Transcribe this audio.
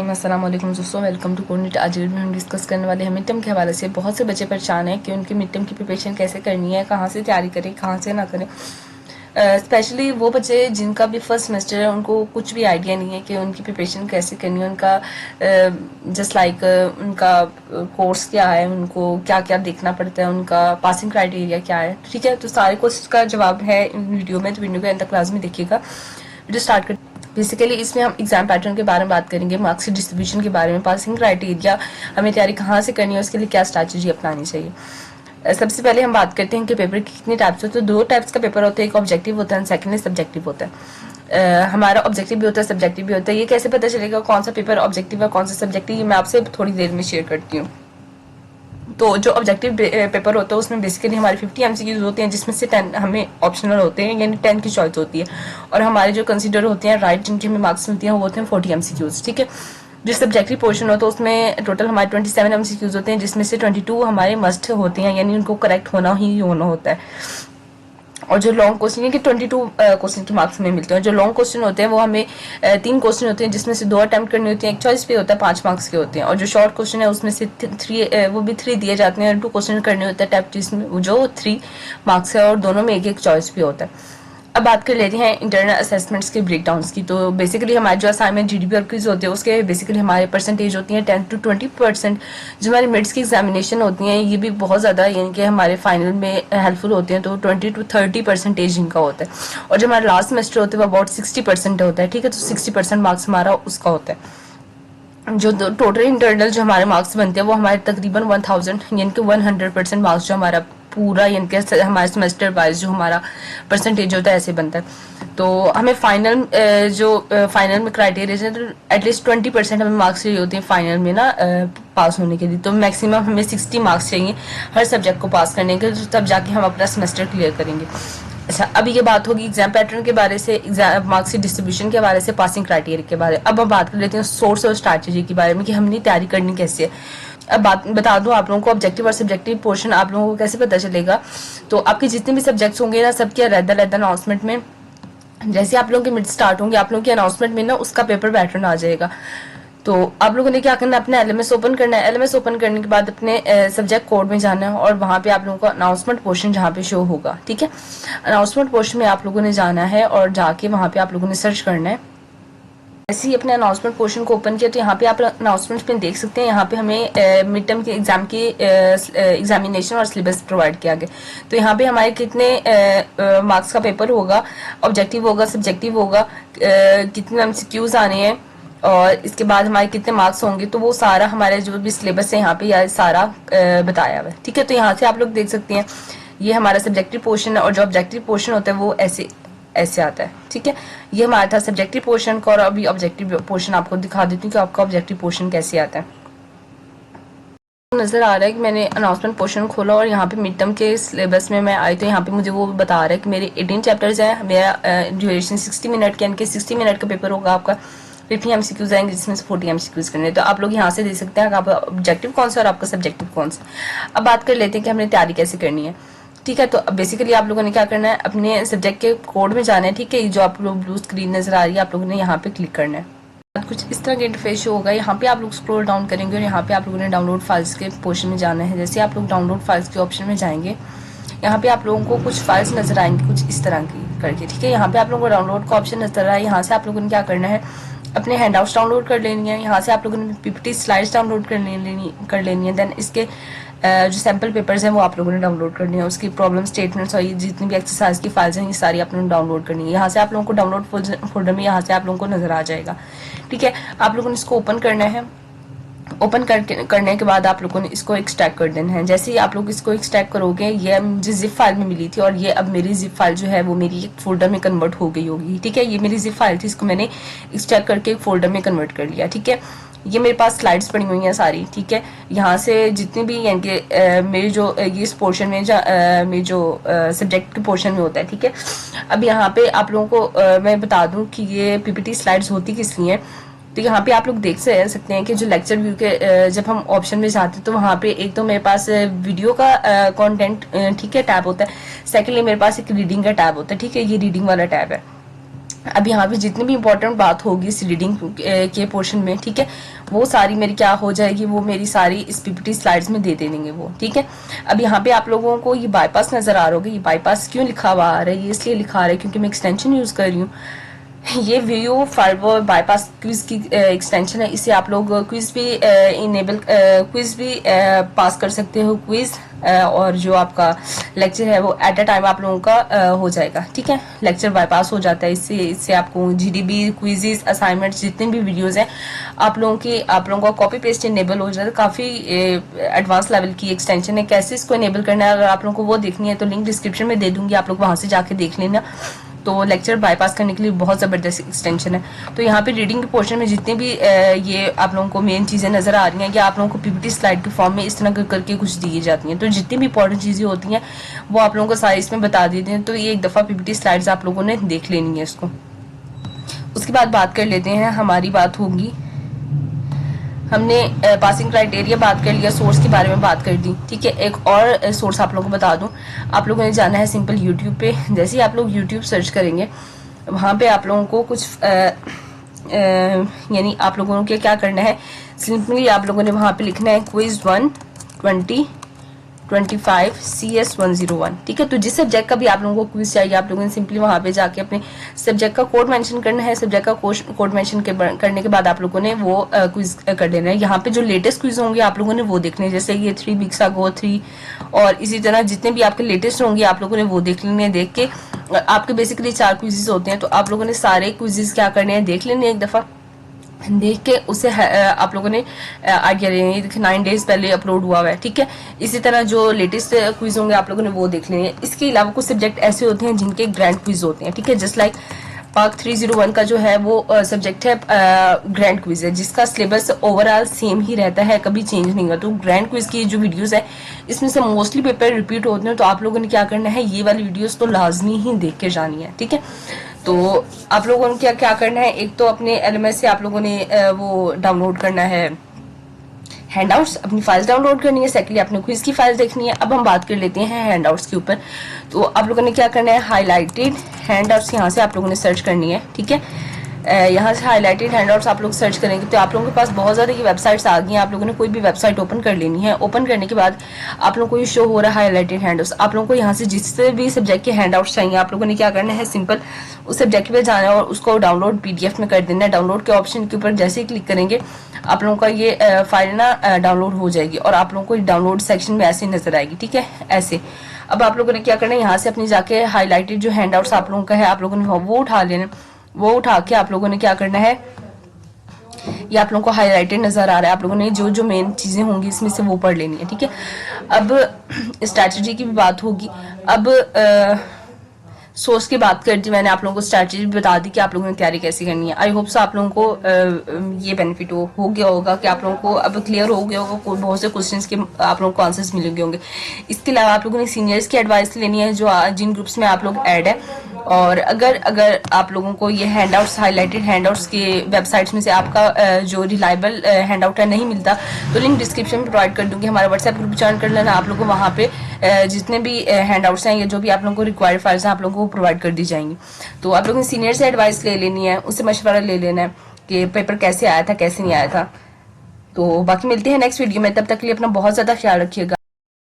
रहीम अस्सलाम वालेकुम दोस्तों, वेलकम टू कोनिट। आज वीडियो में हम डिस्कस करने वाले हैं मिड टर्म के हवाले से। बहुत से बच्चे परेशान हैं कि उनकी मिड टर्म की प्रिपरेशन कैसे करनी है, कहाँ से तैयारी करें, कहाँ से ना करें। स्पेशली वो बच्चे जिनका भी फर्स्ट सेमेस्टर है, उनको कुछ भी आइडिया नहीं है कि उनकी प्रिपरेशन कैसे करनी है। उनका जस्ट लाइक उनका कोर्स क्या है, उनको क्या क्या देखना पड़ता है, उनका पासिंग क्राइटेरिया क्या है। ठीक है, तो सारे क्वेश्चन का जवाब है इन वीडियो में, तो वीडियो को एंड तक क्लास में देखिएगा। वीडियो स्टार्ट कर बेसिकली इसमें हम एग्जाम पैटर्न के बारे में बात करेंगे, मार्क्स डिस्ट्रीब्यूशन के बारे में, पासिंग क्राइटेरिया, हमें तैयारी कहाँ से करनी है, उसके लिए क्या स्ट्रैटेजी अपनानी चाहिए। सबसे पहले हम बात करते हैं कि पेपर की कितने टाइप्स होते हैं। तो दो टाइप्स का पेपर होता है, एक ऑब्जेक्टिव होता है, सेकंड सब्जेक्टिव होता है। हमारा ऑब्जेक्टिव भी होता है, सब्जेक्टिव भी होता है। ये कैसे पता चलेगा कौन सा पेपर ऑब्जेक्टिव है, कौन सा सब्जेक्टिव, ये मैं आपसे थोड़ी देर में शेयर करती हूँ। तो जो ऑब्जेक्टिव पेपर होता है उसमें बेसिकली हमारे 50 एमसीक्यूज होते हैं, जिसमें से 10 हमें ऑप्शनल होते हैं, यानी 10 की चॉइस होती है। और हमारे जो कंसीडर होते हैं राइट, जिनकी हमें मार्क्स मिलती हैं, वो होते हैं 40 एमसीक्यूज। ठीक है, जो सब्जेक्टिव पोर्शन होता है उसमें टोटल हमारे 27 एमसीक्यूज होते हैं, जिसमें से 22 हमारे मस्ट होते हैं, यानी उनको करेक्ट होना ही होना होता है। और जो लॉन्ग क्वेश्चन है कि 22 क्वेश्चन के मार्क्स हमें मिलते हैं। जो लॉन्ग क्वेश्चन होते हैं वो हमें 3 क्वेश्चन होते हैं, जिसमें से 2 अटेम्प्ट करनी होती है, एक चॉइस पे होता है, 5 मार्क्स के होते हैं। और जो शॉर्ट क्वेश्चन है उसमें से 3 वो भी 3 दिए जाते हैं, और 2 क्वेश्चन करने होते हैं टाइप, जिसमें जो 3 मार्क्स है, और दोनों में एक एक चॉइस भी होता है। अब बात कर लेते हैं इंटरनल असेसमेंट्स के ब्रेकडाउन्स की। तो बेसिकली हमारे जो असाइनमेंट जीडीपी और क्विज होते हैं, उसके बेसिकली हमारे परसेंटेज होती है 10 to 20%। जो हमारी मिड्स की एग्जामिनेशन होती हैं, ये भी बहुत ज़्यादा यानी कि हमारे फाइनल में हेल्पफुल होती हैं, तो 20 to 30% इनका होता है। और जो हमारा लास्ट सेमेस्टर होता है वो अबाउट 60% होता है। ठीक है, तो 60% मार्क्स हमारा उसका होता है। जो टोटल इंटरनल जो हमारे मार्क्स बनते हैं वो हमारे तकरीबन 1000 यानी कि 100% मार्क्स जो हमारा पूरा यानी कि हमारे सेमेस्टर वाइज जो हमारा परसेंटेज होता है ऐसे बनता है। तो हमें फाइनल जो फाइनल में क्राइटेरिया है, तो एटलीस्ट 20% हमें मार्क्स चाहिए होते हैं फाइनल में ना पास होने के लिए। तो मैक्सिमम हमें 60 मार्क्स चाहिए हर सब्जेक्ट को पास करने के, तब जाके हम अपना सेमेस्टर क्लियर करेंगे। अच्छा, अभी ये बात होगी एग्जाम पैटर्न के बारे से, एग्जाम मार्क्स की डिस्ट्रीब्यूशन के बारे से, पासिंग क्राइटेरिया के बारे में। अब हम बात कर लेते हैं सोर्स और स्ट्रैटेजी के बारे में कि हमने तैयारी करनी कैसे है। अब बात बता दूं आप लोगों को, ऑब्जेक्टिव और सब्जेक्टिव पोर्शन आप लोगों को कैसे पता चलेगा। तो आपके जितने भी सब्जेक्ट्स होंगे ना, सबके रहता अनाउंसमेंट में, जैसे आप लोगों के मिड स्टार्ट होंगे, आप लोगों के अनाउंसमेंट में ना उसका पेपर पैटर्न आ जाएगा। तो आप लोगों ने क्या करना है, अपना एलएमएस ओपन करना है। एलएमएस ओपन करने के बाद अपने सब्जेक्ट कोड में जाना है, और वहाँ पे आप लोगों को अनाउंसमेंट पोर्शन जहाँ पे शो होगा। ठीक है, अनाउंसमेंट पोर्शन में आप लोगों ने जाना है, और जाके वहाँ पे आप लोगों ने सर्च करना है। ऐसे ही अपने अनाउंसमेंट पोर्शन को ओपन किया, तो यहाँ पे आप अनाउंसमेंट में देख सकते हैं, यहाँ पे हमें मिड टर्म के एग्जाम की एग्जामिनेशन और सिलेबस प्रोवाइड किया गया। तो यहाँ पे हमारे कितने मार्क्स का पेपर होगा, ऑब्जेक्टिव होगा, सब्जेक्टिव होगा, कितने एमसीक्यूज आने हैं, और इसके बाद हमारे कितने मार्क्स होंगे, तो वो सारा हमारे जो भी सिलेबस है यहाँ पे यह सारा बताया हुआ है। ठीक है, तो यहाँ से आप लोग देख सकते हैं ये हमारा सब्जेक्टिव पोर्शन है, और जो ऑब्जेक्टिव पोर्शन होता है वो ऐसे आता है। ठीक है, ये हमारा था सब्जेक्टिव पोर्शन का, और अभी ऑब्जेक्टिव पोर्शन आपको दिखा देती हूँ कि आपका ऑब्जेक्टिव पोर्शन कैसे आता है। नजर आ रहा है कि मैंने अनाउंसमेंट पोर्शन खोला, और यहाँ पे मिड टर्म के सिलेबस में मैं आई, तो यहाँ पे मुझे वो बता रहा है कि मेरे 18 चैप्टर्स हैं, मेरा ड्यूरेशन 60 मिनट के, यानी कि 60 मिनट का पेपर होगा आपका। 50 एमसीक्यूज आएंगे, जिसमें से 40 एमसीक्यूज करने। तो आप लोग यहाँ से देख सकते हैं कि आपका ऑब्जेक्टिव कौन सा और आपका सब्जेक्टिव कौन सा। अब बात कर लेते हैं कि हमने तैयारी कैसे करनी है। ठीक है, तो बेसिकली आप लोगों ने क्या करना है, अपने सब्जेक्ट के कोड में जाना है। ठीक है, जो आप लोग ब्लू स्क्रीन नजर आ रही है, आप लोगों ने यहाँ पे क्लिक करना है। कुछ इस तरह का इंटरफेस शो होगा। यहाँ पे आप लोग स्क्रॉल डाउन करेंगे, और यहाँ पे आप लोगों ने डाउनलोड फाइल्स के पोर्शन में जाना है। जैसे आप लोग डाउनलोड फाइल्स के ऑप्शन में जाएंगे, यहाँ पे आप लोगों को कुछ फाइल्स नजर आएंगी कुछ इस तरह की करके। ठीक है, यहाँ पे आप लोगों को डाउनलोड का ऑप्शन नजर आ रहा है। यहाँ से आप लोगों ने क्या करना है, अपने हैंडआउट्स डाउनलोड कर लेनी है। यहाँ से आप लोगों ने पीपीटी स्लाइड्स डाउनलोड कर लेनी है। देन इसके जो सैम्पल पेपर्स हैं वो आप लोगों ने डाउनलोड करनी है। उसकी प्रॉब्लम स्टेटमेंट्स और ये जितनी भी एक्सरसाइज की फाइल्स हैं, ये सारी आप लोगों ने डाउनलोड करनी है। यहाँ से आप लोगों को डाउनलोड फोल्डर में यहाँ से आप लोगों को नजर आ जाएगा। ठीक है, आप लोगों ने इसको ओपन करना है। ओपन करने के बाद आप लोगों ने इसको एक्सट्रैक्ट कर देना है। जैसे ही आप लोग इसको एक्सट्रैक्ट करोगे, ये मुझे जिप फाइल में मिली थी, और ये अब मेरी जिप फाइल जो है वो मेरी एक फोल्डर में कन्वर्ट हो गई होगी। ठीक है, ये मेरी जिप फाइल थी, इसको मैंने एक्सट्रैक्ट करके एक फोल्डर में कन्वर्ट कर लिया। ठीक है, ये मेरे पास स्लाइड्स पड़ी हुई हैं सारी। ठीक है, यहाँ से जितनी भी यानी कि मेरे जो ये इस पोर्शन में मेरे जो सब्जेक्ट के पोर्शन में होता है। ठीक है, अब यहाँ पे आप लोगों को मैं बता दूं कि ये पीपीटी स्लाइड्स होती किस लिए हैं। तो यहाँ पे आप लोग देख सकते हैं कि जो लेक्चर व्यू के जब हम ऑप्शन में जाते हैं, तो वहाँ पे एक तो मेरे पास वीडियो का कंटेंट ठीक है टैब होता है। सेकेंडली मेरे पास एक रीडिंग का टैब होता है। ठीक है, ये रीडिंग वाला टैब है। अब यहाँ पे जितनी भी इंपॉर्टेंट बात होगी इस रीडिंग के पोर्शन में, ठीक है, वो सारी मेरी क्या हो जाएगी, वो मेरी सारी इस पीपीटी स्लाइड्स में दे देंगे वो, ठीक है। अब यहाँ पे आप लोगों को ये बाईपास नजर आ रहा होगा। ये बाईपास क्यों लिखा हुआ आ रहा है, ये इसलिए लिखा आ रहा है क्योंकि मैं एक्सटेंशन यूज कर रही हूँ। ये वीडियो फाइवर बाईपास क्विज की एक्सटेंशन है। इसे आप लोग क्विज भी क्विज भी पास कर सकते हो, क्विज और जो आपका लेक्चर है वो एट अ टाइम आप लोगों का हो जाएगा, ठीक है। लेक्चर बाईपास हो जाता है इससे आपको जीडीबी क्विजेस असाइनमेंट्स जितने भी वीडियोस हैं आप लोगों का कॉपी पेस्ट इनेबल हो जाता है। काफी एडवांस लेवल की एक्सटेंशन है। कैसे इसको इनेबल करना है, अगर आप लोगों को वो देखनी है तो लिंक डिस्क्रिप्शन में दे दूंगी, आप लोग वहां से जाके देख लेना। तो लेक्चर बाईपास करने के लिए बहुत ज़बरदस्त एक्सटेंशन है। तो यहाँ पे रीडिंग के पोर्शन में जितने भी ये आप लोगों को मेन चीज़ें नज़र आ रही हैं, या आप लोगों को पीपीटी स्लाइड के फॉर्म में इस तरह करके कुछ दी जाती हैं, तो जितनी भी इंपॉर्टेंट चीज़ें होती हैं वो आप लोगों को सारी इसमें बता देते हैं। तो ये एक दफ़ा पीपीटी स्लाइड्स आप लोगों ने देख लेनी है इसको। उसके बाद बात कर लेते हैं, हमारी बात होगी, हमने पासिंग क्राइटेरिया बात कर लिया, सोर्स के बारे में बात कर दी, ठीक है। एक और सोर्स आप लोगों को बता दूं, आप लोगों ने जाना है सिंपल यूट्यूब पे। जैसे ही आप लोग यूट्यूब सर्च करेंगे वहाँ पे आप लोगों को कुछ यानी आप लोगों को क्या करना है, सिंपली आप लोगों ने वहाँ पे लिखना है क्विज 1 2025 CS 101, ठीक है। तो जिस सब्जेक्ट का भी आप लोगों को क्विज चाहिए आप लोगों ने सिंपली वहाँ पे जाके अपने सब्जेक्ट का कोड मेंशन करना है। सब्जेक्ट का कोड मेंशन करने के बाद आप लोगों ने वो क्विज कर देना है। यहाँ पे जो लेटेस्ट क्विज होंगे आप लोगों ने वो देखने हैं, जैसे ये 3 वीक्स अगो 3, और इसी तरह जितने भी आपके लेटेस्ट होंगे आप लोगों ने वो देख लेने हैं। देख के आपके बेसिकली 4 क्विजेस होते हैं, तो आप लोगों ने सारे क्विजेस क्या करने हैं, देख लेने एक दफा। देख के उसे आप लोगों ने आइडिया लेना है। 9 डेज पहले अपलोड हुआ है, ठीक है। इसी तरह जो लेटेस्ट क्विज होंगे आप लोगों ने वो देख लेने हैं। इसके अलावा कुछ सब्जेक्ट ऐसे होते हैं जिनके ग्रैंड क्विज होते हैं, ठीक है। जस्ट लाइक पार्क 301 का जो है वो सब्जेक्ट है ग्रैंड क्विज है, जिसका सिलेबस ओवरऑल सेम ही रहता है, कभी चेंज नहीं होगा। तो ग्रैंड क्विज की जो वीडियोस है इसमें से मोस्टली पेपर रिपीट होते हैं, तो आप लोगों ने क्या करना है, ये वाली वीडियोस तो लाजमी ही देख के जानी है, ठीक है। तो आप लोगों ने क्या क्या करना है, एक तो अपने LMS से आप लोगों ने वो डाउनलोड करना है, हैंडआउट्स अपनी फाइल्स डाउनलोड करनी है। सेकेंडली अपने क्विज की फाइल देखनी है। अब हम बात कर लेते हैं हैंडआउट्स के ऊपर। तो आप लोगों ने क्या करना है, हाईलाइटेड हैंडआउट्स यहाँ से आप लोगों ने सर्च करनी है, ठीक है। यहाँ से हाईलाइटेड हैंडआउट्स आप लोग सर्च करेंगे तो आप लोगों के पास बहुत ज़्यादा ये वेबसाइट्स आ गई हैं। आप लोगों ने कोई भी वेबसाइट ओपन कर लेनी है। ओपन करने के बाद आप लोगों को ये शो हो रहा है हाईलाइटेड हैंडआउट्स। आप लोगों को यहाँ से जिससे भी सब्जेक्ट के हैंडआउट्स चाहिए आप लोगों ने क्या करना है, सिंपल उस सब्जेक्ट पे जाना है और उसको डाउनलोड PDF में कर देना है। डाउनलोड के ऑप्शन के ऊपर जैसे ही क्लिक करेंगे आप लोगों का ये फाइल ना डाउनलोड हो जाएगी और आप लोगों को डाउनलोड सेक्शन में ऐसे नजर आएगी, ठीक है, ऐसे। अब आप लोगों ने क्या करना है, यहाँ से अपनी जाके हाईलाइटेड जो हैंडआउट्स आप लोगों का है आप लोगों ने वो उठा लेना। वो उठा के आप लोगों ने क्या करना है, ये आप लोगों को हाईलाइटेड नजर आ रहा है, आप लोगों ने जो जो मेन चीजें होंगी इसमें से वो पढ़ लेनी है, ठीक है। अब स्ट्रैटेजी की भी बात होगी। अब सोर्स की बात कर दी मैंने, आप लोगों को स्ट्रैटेजी बता दी कि आप लोगों ने तैयारी कैसे करनी है। आई होप सो आप लोगों को ये बेनिफिट हो गया होगा कि आप लोगों को अब क्लियर हो गया होगा, बहुत से क्वेश्चंस के आप लोगों को आंसर्स मिल गए होंगे। इसके अलावा आप लोगों ने सीनियर्स की एडवाइस लेनी है जो जिन ग्रुप्स में आप लोग ऐड है। और अगर आप लोगों को ये हैंडआउट्स हाईलाइटेड हैंडआउट्स के वेबसाइट्स में से आपका जो रिलायबल हैंडआउट है नहीं मिलता तो लिंक डिस्क्रिप्शन में प्रोवाइड कर दूंगी। हमारा व्हाट्सएप ग्रुप ज्वाइन कर लेना। आप लोगों को वहाँ पे जितने भी हैंडआउट्स हैं या जो भी आप लोगों को रिक्वायर्ड फाइल्स हैं आप लोगों को प्रोवाइड कर दी जाएंगी। तो आप लोगों ने सीनियर से एडवाइस ले लेनी है, उससे मशवरा ले लेना है कि पेपर कैसे आया था कैसे नहीं आया था। तो बाकी मिलते हैं नेक्स्ट वीडियो में, तब तक के लिए अपना बहुत ज़्यादा ख्याल रखिएगा।